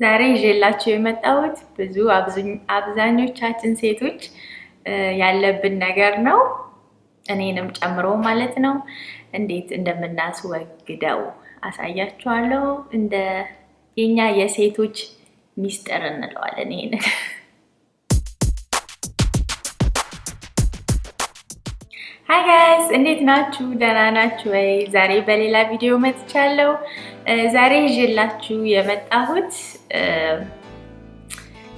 ዛሬ ይዤላችሁ የመጣሁት ብዙ አብዛኞቻችን ሴቶች ያለብን ነገር ነው፣ እኔንም ጨምሮ ማለት ነው። እንዴት እንደምናስወግደው አሳያችኋለሁ። እንደ የኛ የሴቶች ሚስጥር እንለዋለን ይሄንን። ሃይ ጋይስ እንዴት ናችሁ? ደህና ናችሁ ወይ? ዛሬ በሌላ ቪዲዮ መጥቻለሁ። ዛሬ ይዤላችሁ የመጣሁት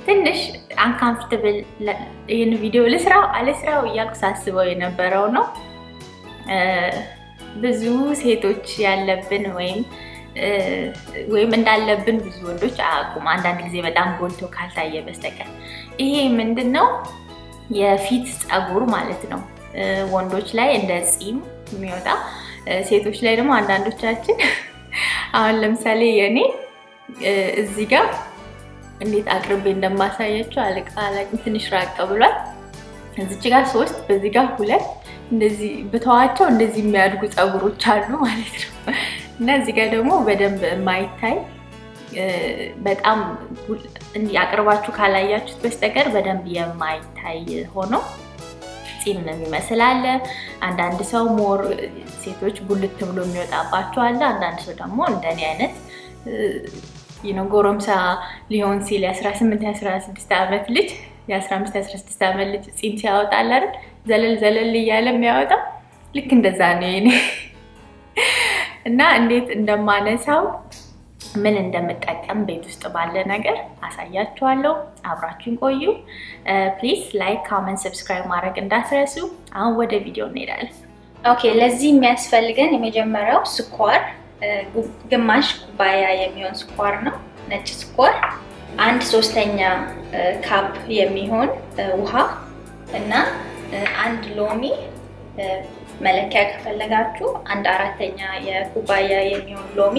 ትንሽ አንካምፍርታብል ይህን ቪዲዮ ልስራው አልስራው እያልኩ ሳስበው የነበረው ነው። ብዙ ሴቶች ያለብን ወይም እንዳለብን ብዙ ወንዶች አያውቁም፣ አንዳንድ ጊዜ በጣም ጎልቶ ካልታየ በስተቀር። ይሄ ምንድን ነው? የፊት ፀጉር ማለት ነው። ወንዶች ላይ እንደ ፂም የሚወጣ፣ ሴቶች ላይ ደግሞ አንዳንዶቻችን አሁን ለምሳሌ የኔ እዚህ ጋር እንዴት አቅርቤ እንደማሳያችሁ አላቅም፣ ትንሽ ራቅ ብሏል። እዚች ጋር 3 በዚህ ጋር 2 እንደዚህ ብተዋቸው እንደዚህ የሚያድጉ ፀጉሮች አሉ ማለት ነው። እና እዚህ ጋር ደግሞ በደንብ የማይታይ በጣም አቅርባችሁ ካላያችሁት በስተቀር በደንብ የማይታይ ሆኖ ፂም የሚመስል አለ። አንዳንድ ሰው ሞር ሴቶች ጉልት ብሎ የሚወጣባቸው አለ። አንዳንድ ሰው ደግሞ እንደኔ አይነት ጎረምሳ ሊሆን ሲል የ18-16 ዓመት ልጅ የ15-16 ዓመት ልጅ ፂም ሲያወጣል አይደል ዘለል እያለ የሚያወጣው ልክ እንደዛ ነው የኔ። እና እንዴት እንደማነሳው ምን እንደምጠቀም ቤት ውስጥ ባለ ነገር አሳያችኋለሁ። አብራችሁን ቆዩ። ፕሊዝ ላይክ፣ ኮሜንት፣ ሰብስክራይብ ማድረግ እንዳትረሱ። አሁን ወደ ቪዲዮ እንሄዳለን። ኦኬ፣ ለዚህ የሚያስፈልገን የመጀመሪያው ስኳር፣ ግማሽ ኩባያ የሚሆን ስኳር ነው፣ ነጭ ስኳር፣ 1/3 ካፕ የሚሆን ውሃ እና 1 ሎሚ፣ መለኪያ ከፈለጋችሁ 1/4 የኩባያ የሚሆን ሎሚ።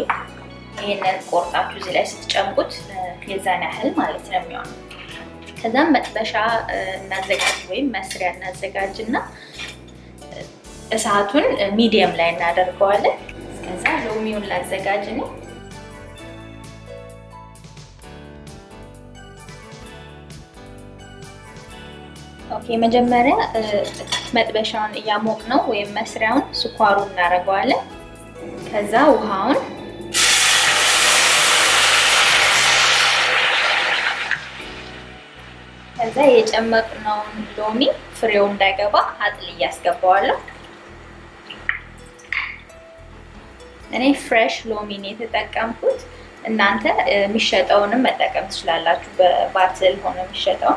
ይሄንን ቆርጣችሁ እዚህ ላይ ስትጨምቁት የዛን ያህል ማለት ነው የሚሆነው። ከዛም መጥበሻ እናዘጋጅ ወይም መስሪያ እናዘጋጅና እሳቱን ሚዲየም ላይ እናደርገዋለን። ከዛ ሎሚውን ላዘጋጅ ነው። ኦኬ፣ መጀመሪያ መጥበሻውን እያሞቅ ነው ወይም መስሪያውን ስኳሩን እናደርገዋለን። ከዛ ውሃውን ከዛ የጨመቅነውን ሎሚ ፍሬው እንዳይገባ አጥልዬ አስገባዋለሁ። እኔ ፍሬሽ ሎሚ ነው የተጠቀምኩት። እናንተ የሚሸጠውንም መጠቀም ትችላላችሁ፣ በባትል ሆኖ የሚሸጠው።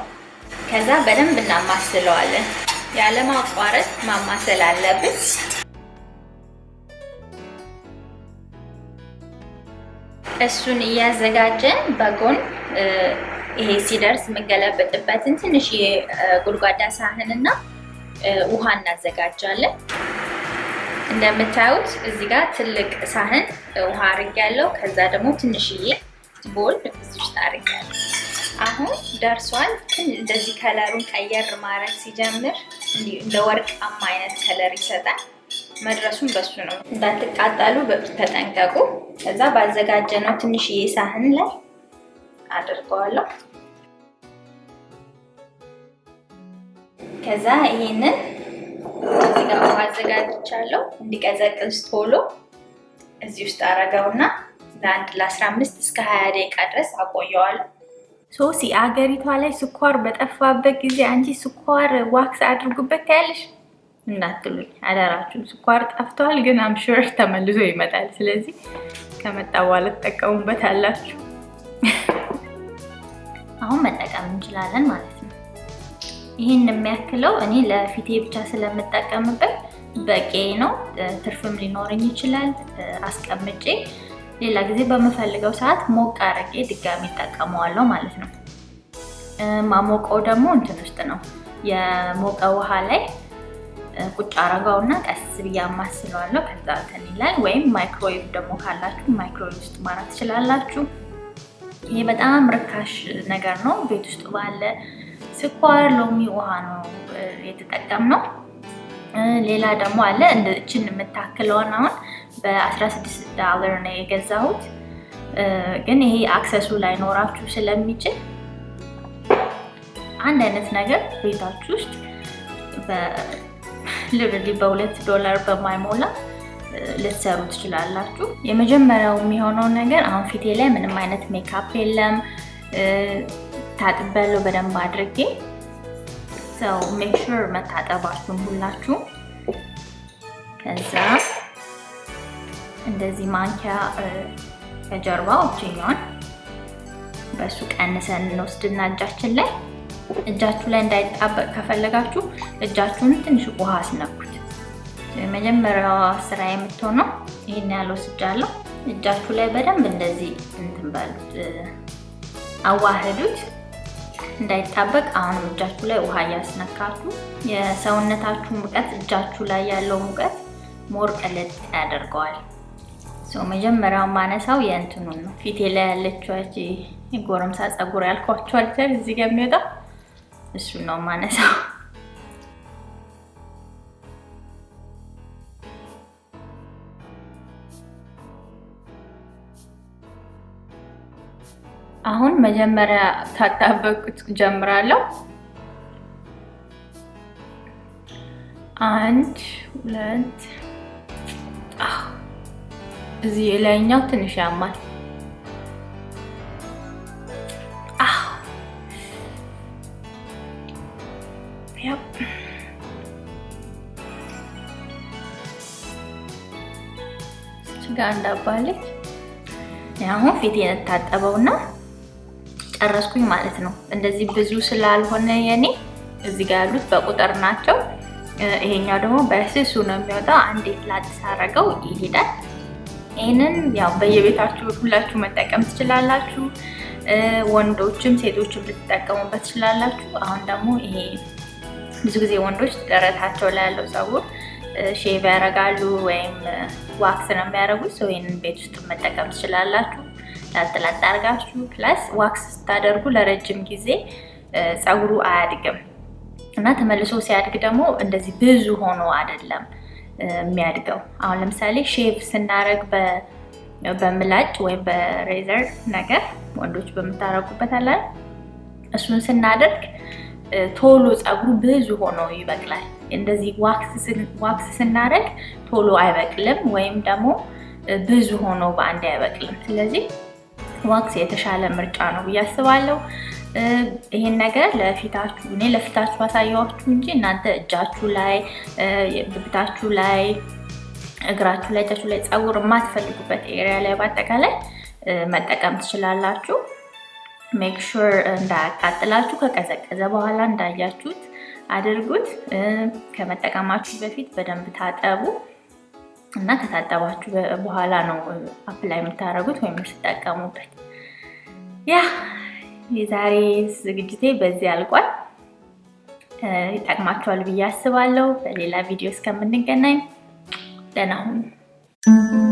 ከዛ በደንብ እናማስለዋለን። ያለማቋረጥ ማማሰል አለብን። እሱን እያዘጋጀን በጎን ይሄ ሲደርስ የምንገለበጥበትን ትንሽ የጎድጓዳ ሳህንና ውሃ እናዘጋጃለን። እንደምታዩት እዚህ ጋር ትልቅ ሳህን ውሃ አድርጌያለሁ። ከዛ ደግሞ ትንሽዬ ቦል እዚህ ውስጥ አድርጌያለሁ። አሁን ደርሷል። እንደዚህ ከለሩን ቀየር ማድረግ ሲጀምር እንደ ወርቃማ አይነት ከለር ይሰጣል። መድረሱን በሱ ነው። እንዳትቃጠሉ ተጠንቀቁ። ከዛ ባዘጋጀነው ትንሽዬ ሳህን ላይ አድርገዋለሁ። ከዛ ይሄንን እዚህ ጋር አዘጋጅቻለሁ እንዲቀዘቅዝ ቶሎ እዚህ ውስጥ አረጋውና ለ15 እስከ 20 ደቂቃ ድረስ አቆየዋለሁ። ሶሲ አገሪቷ ላይ ስኳር በጠፋበት ጊዜ አንቺ ስኳር ዋክስ አድርጉበት ያለሽ እንዳትሉኝ አደራችሁን። ስኳር ጠፍቷል፣ ግን አምሹር ተመልሶ ይመጣል። ስለዚህ ከመጣ በኋላ ተጠቀሙበት አላችሁ። አሁን መጠቀም እንችላለን ማለት ነው። ይሄን የሚያክለው እኔ ለፊቴ ብቻ ስለምጠቀምበት በቂ ነው። ትርፍም ሊኖረኝ ይችላል። አስቀምጬ ሌላ ጊዜ በምፈልገው ሰዓት ሞቅ አድርጌ ድጋሚ እጠቀመዋለሁ ማለት ነው። ማሞቀው ደግሞ እንትን ውስጥ ነው፣ የሞቀ ውሃ ላይ ቁጭ አረጋውና ቀስ ብዬ አማስለዋለሁ። ከዛ እንትን ይላል። ወይም ማይክሮዌቭ ደግሞ ካላችሁ ማይክሮዌቭ ውስጥ ማድረግ ትችላላችሁ። ይሄ በጣም ርካሽ ነገር ነው። ቤት ውስጥ ባለ ስኳር፣ ሎሚ፣ ውሃ ነው የተጠቀምነው። ሌላ ደግሞ አለ እችን የምታክለውን አሁን በ$16 ነው የገዛሁት። ግን ይሄ አክሰሱ ላይ ኖራችሁ ስለሚችል አንድ አይነት ነገር ቤታችሁ ውስጥ $2 በማይሞላ ልትሰሩ ትችላላችሁ። የመጀመሪያው የሚሆነው ነገር አሁን ፊቴ ላይ ምንም አይነት ሜካፕ የለም፣ ታጥቤያለሁ በደንብ አድርጌ። ሰው ሜክ ሹር መታጠባችሁን ሁላችሁ። ከዛ እንደዚህ ማንኪያ ከጀርባው እችኛውን በሱ ቀንሰን እንወስድና እጃችሁ ላይ እንዳይጣበቅ ከፈለጋችሁ እጃችሁን ትንሽ ውሃ አስነኩት። የመጀመሪያው ስራ የምትሆነው ይሄን ያለው ወስጃለሁ። እጃችሁ ላይ በደንብ እንደዚህ እንትን በሉት፣ አዋህዱት እንዳይጣበቅ። አሁንም እጃችሁ ላይ ውሃ እያስነካችሁ የሰውነታችሁ ሙቀት እጃችሁ ላይ ያለው ሙቀት ሞር ቀለጥ ያደርገዋል። መጀመሪያው ማነሳው የእንትኑን ነው። ፊቴ ላይ ያለችው እቺ የጎረምሳ ፀጉር ያልኳችሁ አይደል እዚህ ጋር የሚወጣው እሱን ነው ማነሳው። አሁን መጀመሪያ ታጣበቁት ጀምራለሁ። 1 2 እዚህ ላይኛው ትንሽ ያማል። ጋር እንዳባለች አሁን ፊቴን ታጠበውና ጨረስኩኝ ማለት ነው። እንደዚህ ብዙ ስላልሆነ የኔ እዚህ ጋር ያሉት በቁጥር ናቸው። ይሄኛው ደግሞ በስሱ ነው የሚወጣው። አንዴ ፍላት ሳረገው ይሄዳል። ይሄንን ያው በየቤታችሁ ሁላችሁ መጠቀም ትችላላችሁ። ወንዶችም ሴቶችም ልትጠቀሙበት ትችላላችሁ። አሁን ደግሞ ይሄ ብዙ ጊዜ ወንዶች ደረታቸው ላይ ያለው ፀጉር ሼቭ ያደርጋሉ ወይም ዋክስ ነው የሚያደርጉት። ይሄንን ቤት ውስጥ መጠቀም ትችላላችሁ። ላጥላጥ አድርጋችሁ ፕላስ ዋክስ ስታደርጉ ለረጅም ጊዜ ፀጉሩ አያድግም እና ተመልሶ ሲያድግ ደግሞ እንደዚህ ብዙ ሆኖ አይደለም የሚያድገው። አሁን ለምሳሌ ሼቭ ስናደርግ በምላጭ ወይም በሬዘር ነገር ወንዶች በምታረጉበት አለ እሱን ስናደርግ ቶሎ ፀጉሩ ብዙ ሆኖ ይበቅላል። እንደዚህ ዋክስ ስናደርግ ቶሎ አይበቅልም ወይም ደግሞ ብዙ ሆኖ በአንድ አይበቅልም። ስለዚህ ዋክስ የተሻለ ምርጫ ነው ብዬ አስባለሁ። ይሄን ነገር ለፊታችሁ እኔ ለፊታችሁ አሳየዋችሁ እንጂ እናንተ እጃችሁ ላይ፣ ብብታችሁ ላይ፣ እግራችሁ ላይ፣ እጃችሁ ላይ ፀጉር የማትፈልጉበት ኤሪያ ላይ በአጠቃላይ መጠቀም ትችላላችሁ። ሜክ ሹር እንዳያቃጥላችሁ ከቀዘቀዘ በኋላ እንዳያችሁት አድርጉት። ከመጠቀማችሁ በፊት በደንብ ታጠቡ እና ከታጠባችሁ በኋላ ነው አፕላይ የምታደርጉት ወይም የምትጠቀሙበት። ያ የዛሬ ዝግጅቴ በዚህ አልቋል። ይጠቅማችኋል ብዬ አስባለሁ። በሌላ ቪዲዮ እስከምንገናኝ ደህና ሁኑ።